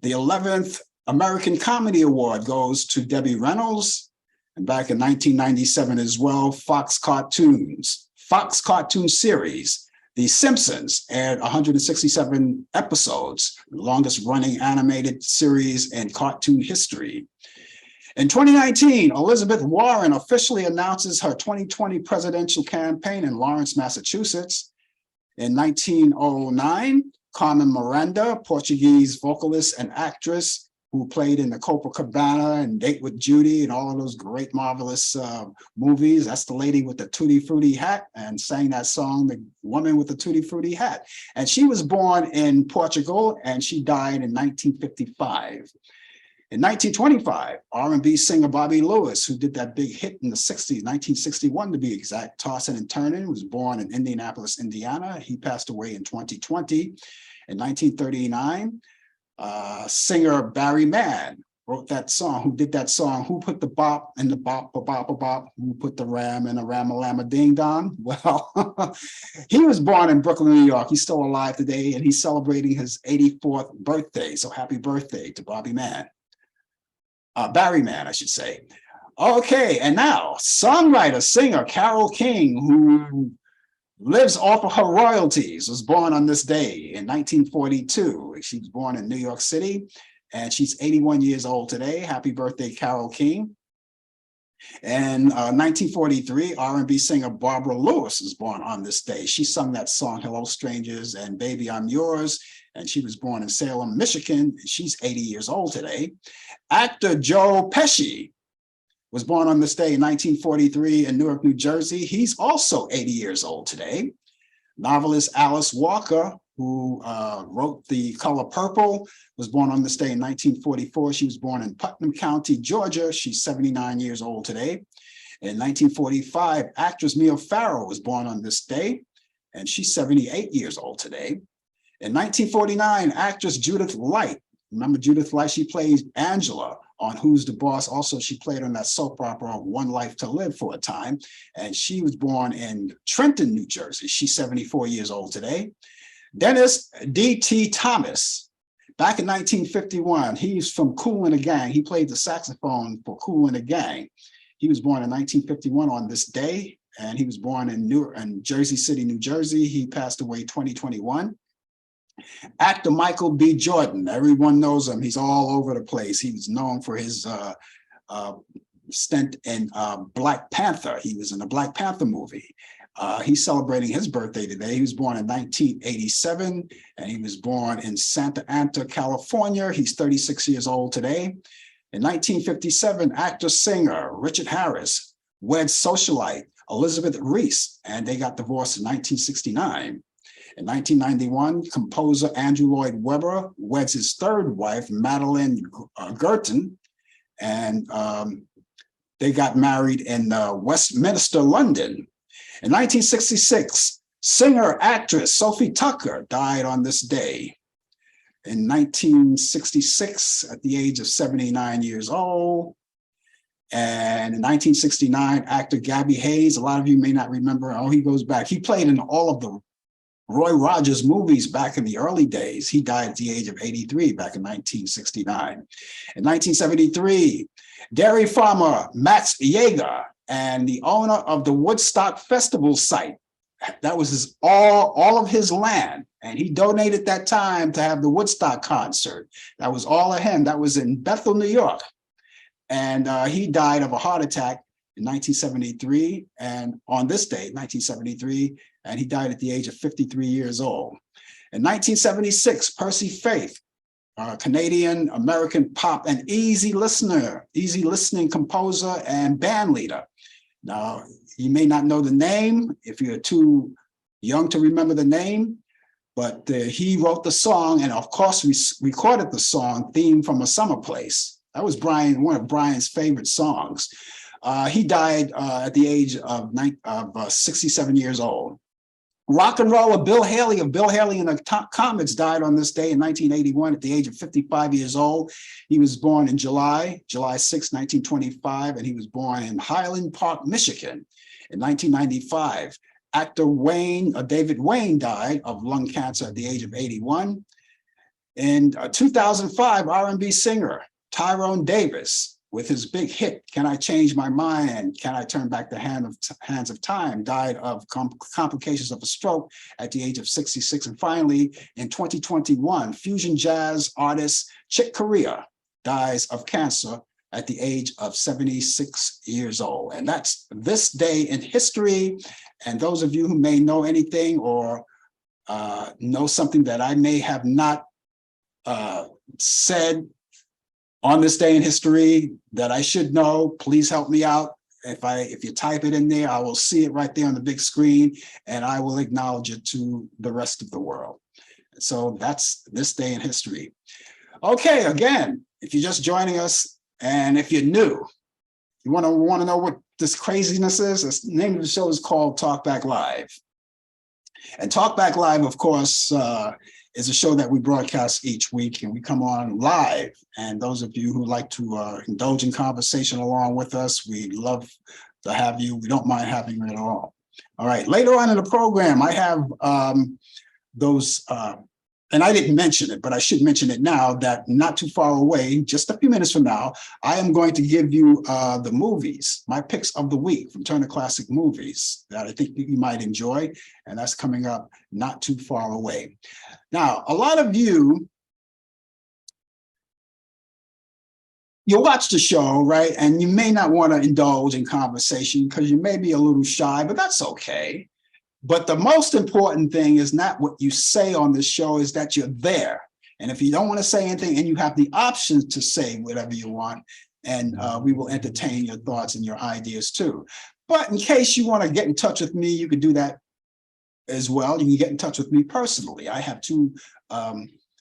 the 11th American Comedy Award goes to Debbie Reynolds. And back in 1997 as well, Fox Cartoon series, The Simpsons, aired 167 episodes, the longest running animated series in cartoon history. In 2019, Elizabeth Warren officially announces her 2020 presidential campaign in Lawrence, Massachusetts. In 1909, Carmen Miranda, Portuguese vocalist and actress who played in the Copacabana and Date with Judy and all of those great, marvelous movies. That's the lady with the Tutti Frutti hat and sang that song, The Woman with the Tutti Frutti Hat. And she was born in Portugal and she died in 1955. In 1925, R&B singer Bobby Lewis, who did that big hit in the 60s, 1961 to be exact, Tossin' and Turnin', was born in Indianapolis, Indiana. He passed away in 2020. In 1939, singer Barry Mann wrote that song, who did that song, Who Put the Bop in the Bop, a Bop, a Bop, Who Put the Ram in a Ram-a-Lam-a Ding Dong? Well, he was born in Brooklyn, New York. He's still alive today, and he's celebrating his 84th birthday. So happy birthday to Bobby Mann. Barry Mann, I should say. Okay, and now songwriter, singer Carole King, who lives off of her royalties, was born on this day in 1942. She was born in New York City, and she's 81 years old today. Happy birthday, Carole King. In 1943, R&B singer Barbara Lewis was born on this day. She sung that song, Hello Strangers and Baby I'm Yours, and she was born in Salem, Michigan. She's 80 years old today. Actor Joe Pesci was born on this day in 1943 in Newark, New Jersey. He's also 80 years old today. Novelist Alice Walker, who wrote The Color Purple, was born on this day in 1944. She was born in Putnam County, Georgia. She's 79 years old today. In 1945, actress Mia Farrow was born on this day, and she's 78 years old today. In 1949, actress Judith Light, remember Judith Light? She plays Angela on Who's the Boss. Also, she played on that soap opera, One Life to Live, for a time. And she was born in Trenton, New Jersey. She's 74 years old today. Dennis D.T. Thomas, back in 1951, he's from Kool and the Gang. He played the saxophone for Kool and the Gang. He was born in 1951 on this day, and he was born in Jersey City, New Jersey. He passed away 2021. Actor Michael B. Jordan, everyone knows him. He's all over the place. He was known for his stint in Black Panther. He was in the Black Panther movie. He's celebrating his birthday today. He was born in 1987, and he was born in Santa Ana, California. He's 36 years old today. In 1957, actor-singer Richard Harris wed socialite Elizabeth Reese, and they got divorced in 1969. In 1991, composer Andrew Lloyd Webber weds his third wife, Madeline Gerton, and they got married in Westminster, London. In 1966, singer-actress Sophie Tucker died on this day. in 1966 at the age of 79 years old. And in 1969, actor Gabby Hayes, a lot of you may not remember, he goes back. He played in all of the Roy Rogers movies back in the early days. He died at the age of 83 back in 1969. In 1973, dairy farmer Max Yeager and the owner of the Woodstock Festival site, that was all of his land. And he donated that time to have the Woodstock concert. That was all of him. That was in Bethel, New York. And he died of a heart attack in 1973. And on this day, 1973, and he died at the age of 53 years old. In 1976, Percy Faith, Canadian American pop and easy listening composer and band leader. Now, you may not know the name if you're too young to remember the name, but he wrote the song and of course recorded the song Theme from a Summer Place. That was one of Brian's favorite songs. He died at the age of 67 years old. Rock and roller Bill Haley of Bill Haley and the Comets died on this day in 1981 at the age of 55 years old. He was born in July 6, 1925, and he was born in Highland Park, Michigan. In 1995, actor David Wayne died of lung cancer at the age of 81. In 2005, R&B singer Tyrone Davis, with his big hit, Can I Change My Mind and Can I Turn Back the Hands of Time, died of complications of a stroke at the age of 66. And finally, in 2021, fusion jazz artist Chick Corea dies of cancer at the age of 76 years old. And that's this day in history. And those of you who may know anything or know something that I may have not said on this day in history that I should know, please help me out. If you type it in there, I will see it right there on the big screen and I will acknowledge it to the rest of the world. So that's this day in history. Okay, again, if you're just joining us and if you're new, you want to know what this craziness is, the name of the show is called Talk Back Live. And Talk Back Live, of course, is a show that we broadcast each week and we come on live. And those of you who like to indulge in conversation along with us, we'd love to have you. We don't mind having you at all. All right, later on in the program, I have those, and I didn't mention it, but I should mention it now that not too far away, just a few minutes from now, I am going to give you the movies, my picks of the week from Turner Classic Movies that I think you might enjoy. And that's coming up not too far away. Now, a lot of you watch the show, right? And you may not want to indulge in conversation because you may be a little shy, but that's okay. But the most important thing is not what you say on this show, is that you're there. And if you don't want to say anything and you have the options to say whatever you want, and we will entertain your thoughts and your ideas too. But in case you want to get in touch with me, you can do that as well. You can get in touch with me personally. I have two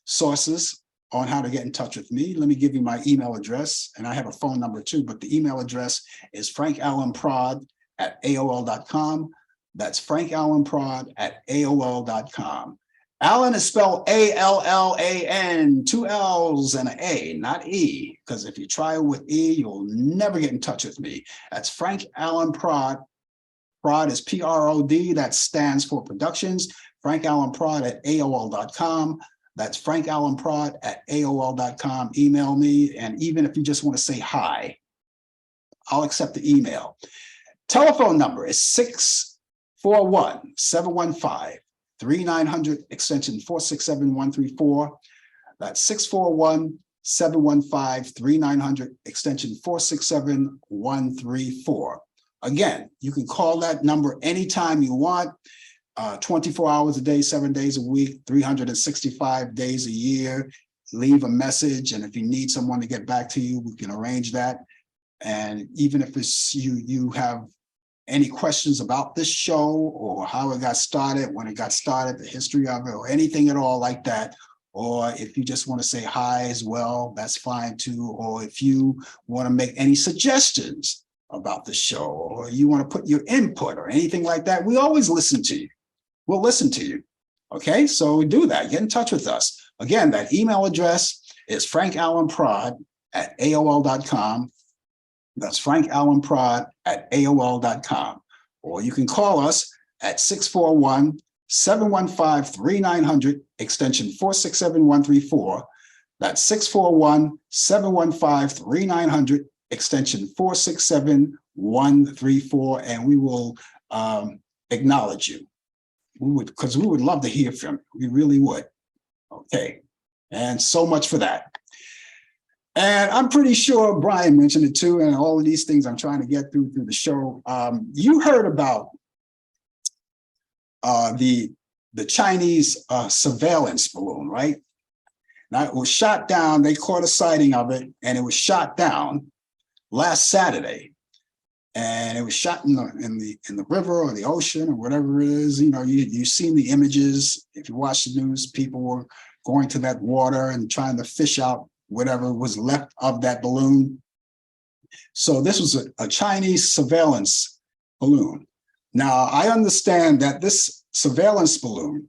sources on how to get in touch with me. Let me give you my email address, and I have a phone number too, but the email address is frankallanprod@aol.com. That's frankallanprod@aol.com. Allan is spelled A-L-L-A-N, two L's and an A, not E, because if you try with E, you'll never get in touch with me. That's Frank Allan Prod. Prod is P-R-O-D, that stands for Productions. frankallanprod@aol.com. That's frankallanprod@aol.com. Email me, and even if you just want to say hi, I'll accept the email. Telephone number is 641-715-3900, extension 467134. That's 641-715-3900, extension 467134. Again, you can call that number anytime you want, 24 hours a day, 7 days a week, 365 days a year. Leave a message, and if you need someone to get back to you, we can arrange that. And even if it's you have any questions about this show or how it got started, when it got started, the history of it, or anything at all like that, or if you just want to say hi as well, that's fine too. Or if you want to make any suggestions about the show, or you want to put your input or anything like that, we always listen to you. We'll listen to you. Okay, so do that. Get in touch with us. Again, that email address is frankallenprod@aol.com. That's frankallenprod@aol.com. Or you can call us at 641-715-3900, extension 467134. That's 641-715-3900, extension 467134, and we will acknowledge you. Because we would love to hear from you. We really would. Okay. And so much for that. And I'm pretty sure Brian mentioned it too, and all of these things I'm trying to get through the show. You heard about the Chinese surveillance balloon, right? Now it was shot down. They caught a sighting of it, and it was shot down last Saturday. And it was shot in the river or the ocean or whatever it is. You know, you've seen the images. If you watch the news, people were going to that water and trying to fish out whatever was left of that balloon. So this was a Chinese surveillance balloon. Now, I understand that this surveillance balloon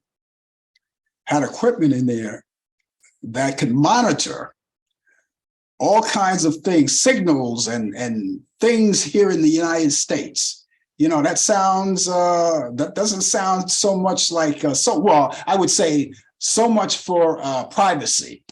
had equipment in there that could monitor all kinds of things, signals and things here in the United States. You know, that sounds, that doesn't sound so much like, well, I would say so much for privacy,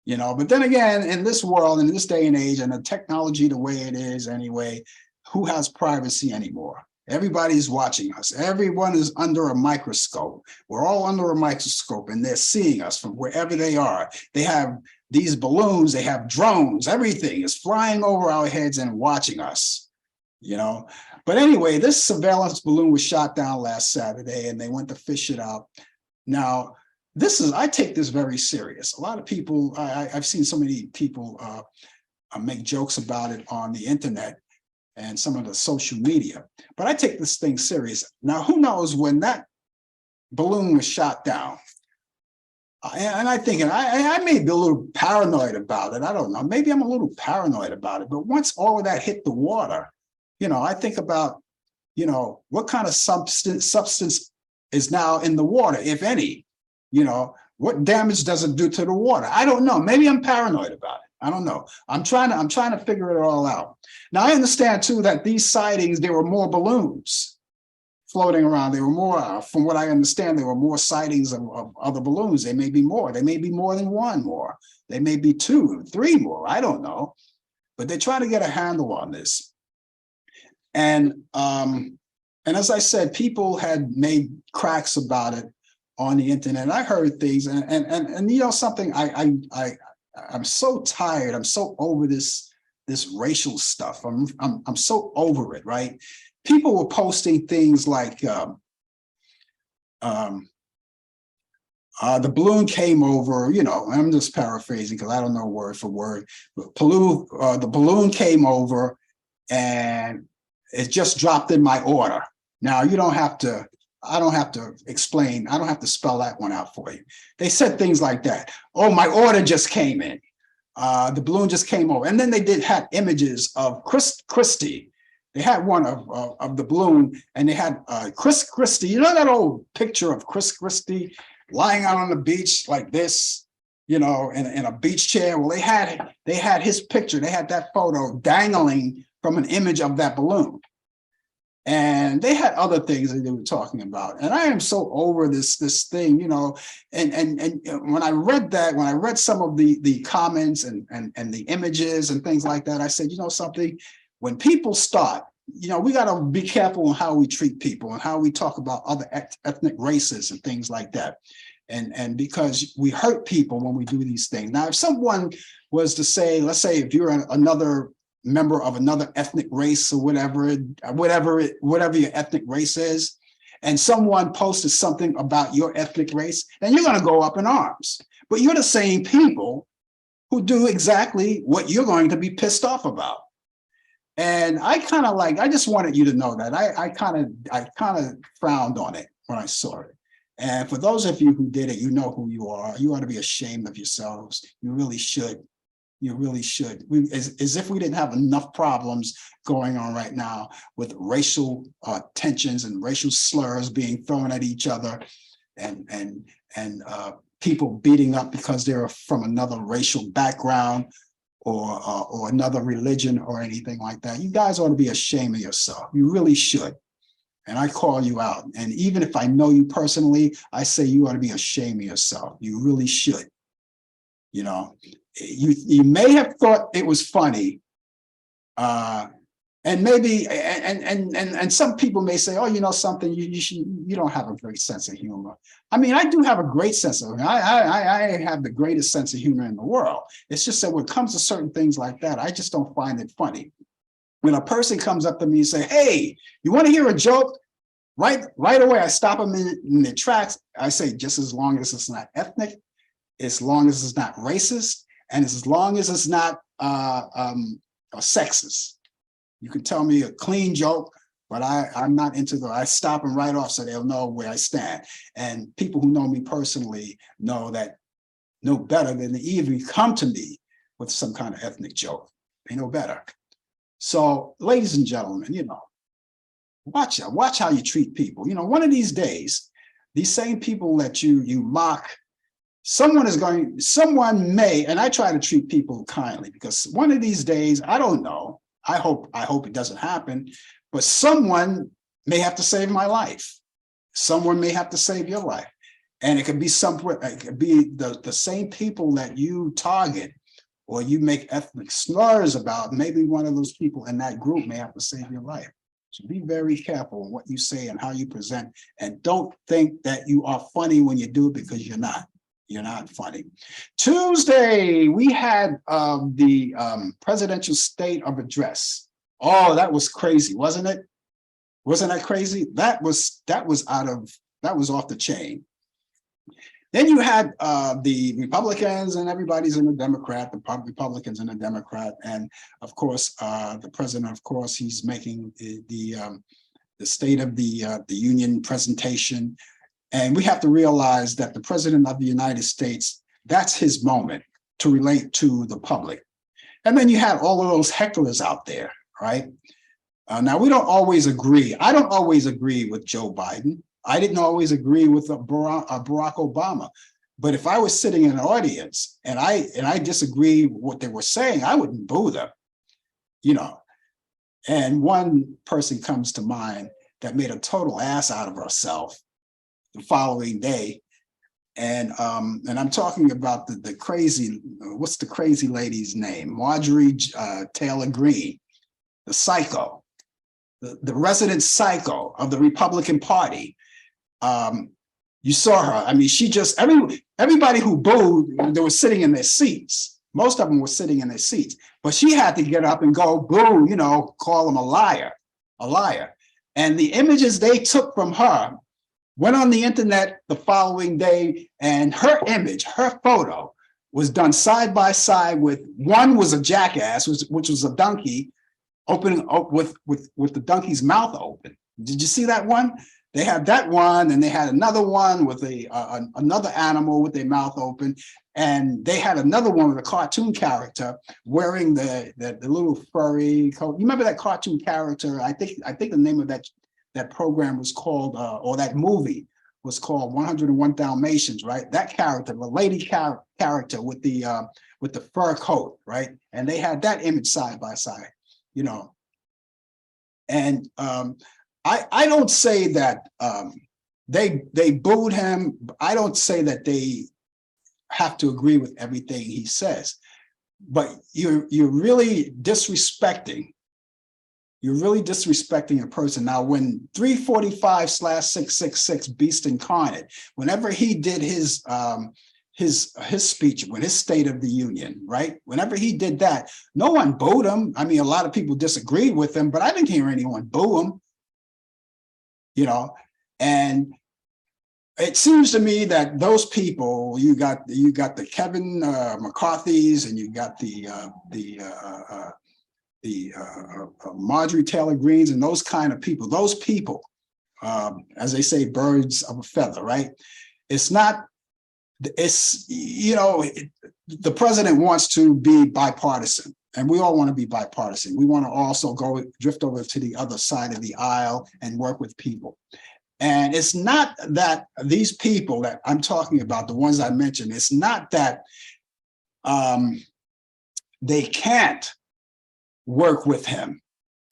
you know, but then again, in this world, in this day and age, and the technology the way it is anyway, who has privacy anymore? Everybody's watching us. Everyone is under a microscope. We're all under a microscope, and they're seeing us from wherever they are. They have these balloons, they have drones, everything is flying over our heads and watching us, you know. But anyway, this surveillance balloon was shot down last Saturday, and they went to fish it out. Now, I take this very serious. A lot of people, I've seen so many people make jokes about it on the internet and some of the social media, but I take this thing serious. Now, who knows, when that balloon was shot down, and I think, and I may be a little paranoid about it. I don't know. Maybe I'm a little paranoid about it. But once all of that hit the water, you know, I think about, you know, what kind of substance is now in the water, if any. You know, what damage does it do to the water? I don't know. Maybe I'm paranoid about it. I don't know. I'm trying to figure it all out. Now, I understand too that these sightings, there were more balloons floating around. There were more, from what I understand, there were more sightings of other balloons. There may be more. There may be more than one more. There may be 2, 3 more. I don't know. But they're trying to get a handle on this. And as I said, people had made cracks about it on the internet. I heard things, and you know something, I'm so tired. I'm so over this racial stuff. I'm so over it, right? People were posting things like the balloon came over, you know, I'm just paraphrasing because I don't know word for word, but the balloon came over and it just dropped in my order. Now, you don't have to, I don't have to explain, I don't have to spell that one out for you. They said things like that. Oh, my order just came in. The balloon just came over. And then they had images of Christie. They had one of the balloon, and they had Chris Christie. You know that old picture of Chris Christie lying out on the beach like this, you know, in a beach chair? Well, they had his picture. They had that photo dangling from an image of that balloon. And they had other things that they were talking about. And I am so over this thing, you know, and when I read that, when I read some of the comments and the images and things like that, I said, you know something, when people start, you know, we got to be careful on how we treat people and how we talk about other ethnic races and things like that. And because we hurt people when we do these things. Now, if someone was to say, let's say if you're another member of another ethnic race or whatever your ethnic race is, and someone posted something about your ethnic race, then you're going to go up in arms. But you're the same people who do exactly what you're going to be pissed off about. And I just wanted you to know that I kind of frowned on it when I saw it. And for those of you who did it, you know who you are. You ought to be ashamed of yourselves. You really should. You really should. As if we didn't have enough problems going on right now with racial tensions and racial slurs being thrown at each other. and people beating up because they're from another racial background or another religion or anything like that. You guys ought to be ashamed of yourself. You really should. And I call you out. And even if I know you personally, I say you ought to be ashamed of yourself. You really should. You know, you may have thought it was funny. And maybe, and some people may say, oh, you know something, you don't have a great sense of humor. I mean, I do have a great sense of humor. I have the greatest sense of humor in the world. It's just that when it comes to certain things like that, I just don't find it funny. When a person comes up to me and say, hey, you want to hear a joke? Right away, I stop them in their tracks. I say, just as long as it's not ethnic, as long as it's not racist, and as long as it's not sexist. You can tell me a clean joke, but I'm not into I stop them right off so they'll know where I stand. And people who know me personally know better than to even come to me with some kind of ethnic joke. They know better. So, ladies and gentlemen, you know, watch how you treat people. You know, one of these days, these same people that you mock, someone may, and I try to treat people kindly because one of these days, I don't know, I hope it doesn't happen, but someone may have to save my life. Someone may have to save your life. And it could be the same people that you target or you make ethnic slurs about. Maybe one of those people in that group may have to save your life. So be very careful in what you say and how you present, and don't think that you are funny when you do it, because you're not. You're not funny. Tuesday, we had the presidential state of address. Oh, that was crazy, wasn't it? Wasn't that crazy? That was off the chain. Then you had the Republicans, and everybody's in the Democrat, the Republicans and the Democrat, and of course the president. Of course, he's making the State of the Union presentation. And we have to realize that the president of the United States, that's his moment to relate to the public. And then you have all of those hecklers out there, right? Now, we don't always agree. I don't always agree with Joe Biden. I didn't always agree with Barack Obama. But if I was sitting in an audience and I disagree with what they were saying, I wouldn't boo them, you know. And one person comes to mind that made a total ass out of herself the following day, and I'm talking about the crazy. What's the crazy lady's name? Marjorie Taylor Greene, the psycho, the resident psycho of the Republican Party. You saw her. I mean, she just everybody who booed, they were sitting in their seats. Most of them were sitting in their seats, but she had to get up and go boo. You know, call him a liar. And the images they took from her went on the internet the following day, and her image, her photo, was done side by side with one was a jackass, which was a donkey opening up with the donkey's mouth open. Did you see that one? They had that one, and they had another one with another animal with their mouth open, and they had another one with a cartoon character wearing the little furry coat. You remember that cartoon character? I think the name of that program was called, or that movie was called 101 Dalmatians, right? That character, the lady character with the fur coat, right? And they had that image side by side, you know. And I don't say that they booed him. I don't say that they have to agree with everything he says, but you're really disrespecting. You're really disrespecting a person. Now, when 345/666 Beast Incarnate, whenever he did his speech, when his State of the Union, right? Whenever he did that, no one booed him. I mean, a lot of people disagreed with him, but I didn't hear anyone boo him. You know, and it seems to me that those people, you got the Kevin McCarthy's, and you got the Marjorie Taylor Greenes, and those kind of people. Those people, as they say, birds of a feather, right? It's not. It's, you know, the president wants to be bipartisan, and we all want to be bipartisan. We want to also drift over to the other side of the aisle and work with people. And it's not that these people that I'm talking about, the ones I mentioned, it's not that they can't work with him.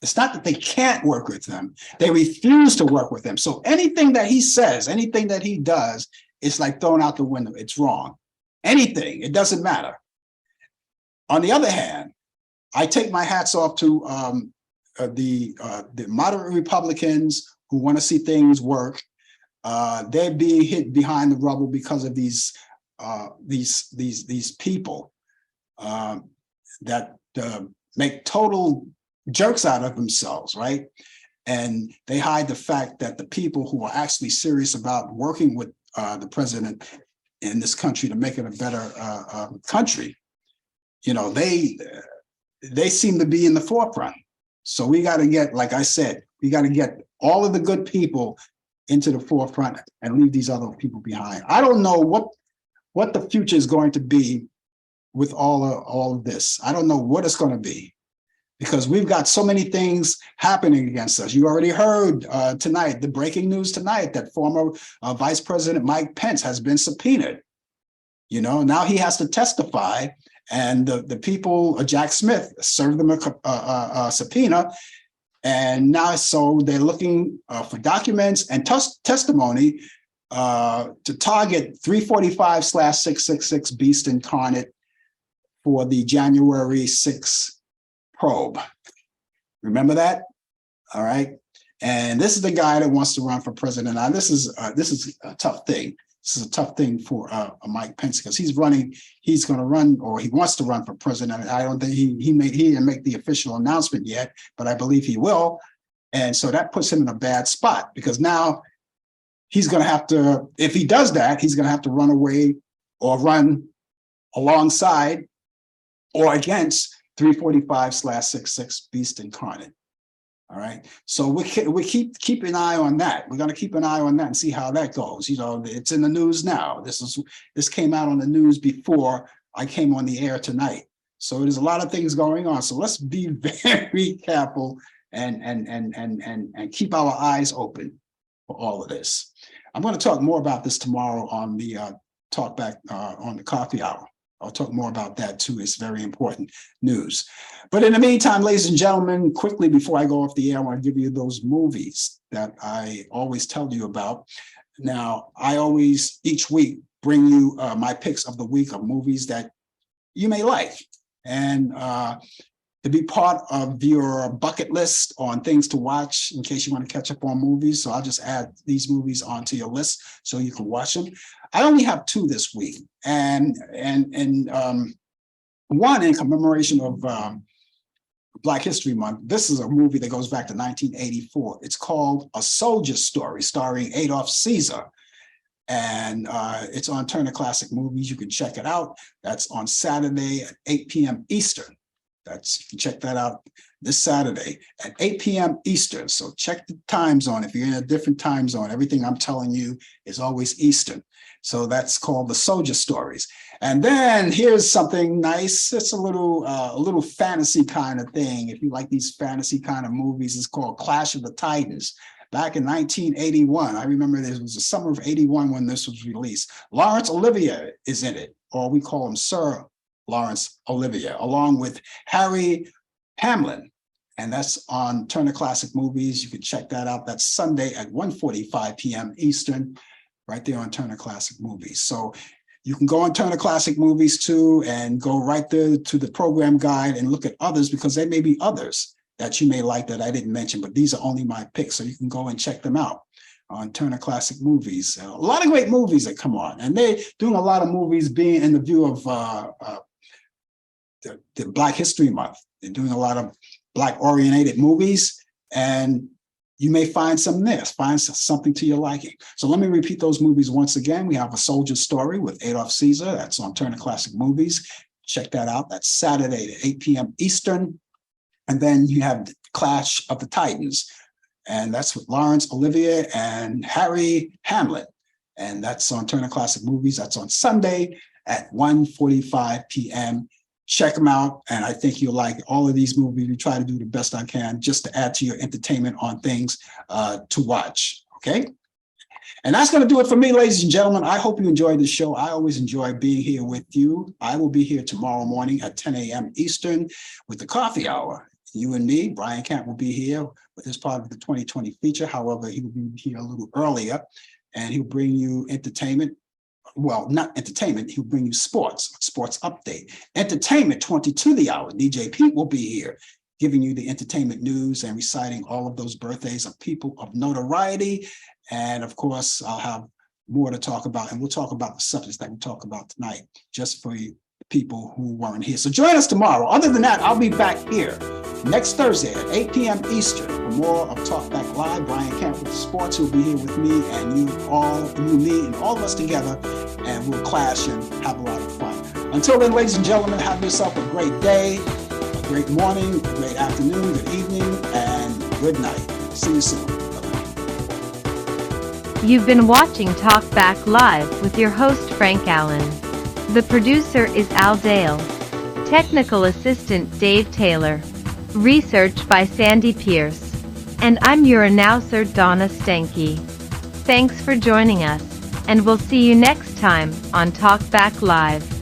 It's not that they can't work with him. They refuse to work with him. So anything that he says, anything that he does, it's like thrown out the window. It's wrong. Anything, it doesn't matter. On the other hand, I take my hats off to the moderate Republicans who want to see things work. They're being hit behind the rubble because of these people that make total jerks out of themselves, right? And they hide the fact that the people who are actually serious about working with the president in this country to make it a better country, you know, they seem to be in the forefront. So we got to get, like I said, we got to get all of the good people into the forefront and leave these other people behind. I don't know what the future is going to be with all of this. I don't know what it's going to be, because we've got so many things happening against us. You already heard tonight, the breaking news tonight, that former Vice President Mike Pence has been subpoenaed. You know, now he has to testify, and the people, Jack Smith, served them a subpoena. And now, so they're looking for documents and testimony to target 345/666 Beast Incarnate for the January 6th probe. Remember that? All right. And this is the guy that wants to run for president. Now, this is a tough thing. This is a tough thing for Mike Pence, because he's going to run, or he wants to run for president. I don't think he didn't make the official announcement yet, but I believe he will. And so that puts him in a bad spot, because now he's going to have to, if he does that, he's going to have to run away or run alongside or against 345/666 Beast Incarnate. All right. So we keep an eye on that. We're going to keep an eye on that and see how that goes. You know, it's in the news now. This came out on the news before I came on the air tonight. So there's a lot of things going on. So let's be very careful and keep our eyes open for all of this. I'm going to talk more about this tomorrow on the talk back on the coffee hour. I'll talk more about that too. It's very important news. But in the meantime, ladies and gentlemen, quickly before I go off the air, I want to give you those movies that I always tell you about. Now, I always, each week, bring you my picks of the week of movies that you may like. And to be part of your bucket list on things to watch in case you want to catch up on movies. So I'll just add these movies onto your list so you can watch them. I only have two this week, and one in commemoration of Black History Month. This is a movie that goes back to 1984. It's called A Soldier Story, starring Adolf Caesar. And it's on Turner Classic Movies. You can check it out. That's on Saturday at 8 p.m. Eastern. You can check that out this Saturday at 8 p.m. Eastern. So check the time zone. If you're in a different time zone, everything I'm telling you is always Eastern. So that's called The Soldier Stories. And then here's something nice. It's a little fantasy kind of thing. If you like these fantasy kind of movies, it's called Clash of the Titans. Back in 1981, I remember there was the summer of 81 when this was released. Laurence Olivier is in it, or we call him Sir Laurence Olivier, along with Harry Hamlin. And that's on Turner Classic Movies. You can check that out. That's Sunday at 1:45 p.m. Eastern, right there on Turner Classic Movies. So you can go on Turner Classic Movies too and go right there to the program guide and look at others, because there may be others that you may like that I didn't mention, but these are only my picks. So you can go and check them out on Turner Classic Movies. A lot of great movies that come on, and they're doing a lot of movies being in the view of the Black History Month. They're doing a lot of Black-oriented movies, and you may find some there, find something to your liking. So let me repeat those movies once again. We have A Soldier Story with Adolf Caesar. That's on Turner Classic Movies. Check that out. That's Saturday at 8 p.m. Eastern. And then you have Clash of the Titans, and that's with Laurence Olivier and Harry Hamlin. And that's on Turner Classic Movies. That's on Sunday at 1:45 p.m. Check them out, and I think you'll like all of these movies. We try to do the best I can just to add to your entertainment on things to watch, okay? And that's going to do it for me, ladies and gentlemen. I hope you enjoyed the show. I always enjoy being here with you. I will be here tomorrow morning at 10 a.m. Eastern with the coffee hour. You and me, Brian Camp, will be here with his part of the 2020 feature. However, he will be here a little earlier, and he'll bring you entertainment. Well, not entertainment. He'll bring you sports update. Entertainment 20 to the hour. DJ Pete will be here giving you the entertainment news and reciting all of those birthdays of people of notoriety. And of course, I'll have more to talk about, and we'll talk about the subjects that we talk about tonight, just for you people who weren't here. So join us tomorrow. Other than that, I'll be back here next Thursday at 8 p.m. Eastern for more of Talk Back Live. Brian Camp with Sports will be here with me and you, me, and all of us together, and we'll clash and have a lot of fun. Until then, ladies and gentlemen, have yourself a great day, a great morning, a great afternoon, good evening, and good night. See you soon. You've been watching Talk Back Live with your host Frank Allen. The producer is Al Dale. Technical assistant Dave Taylor. Research by Sandy Pierce. And I'm your announcer Donna Stenke. Thanks for joining us, and we'll see you next time on Talk Back Live.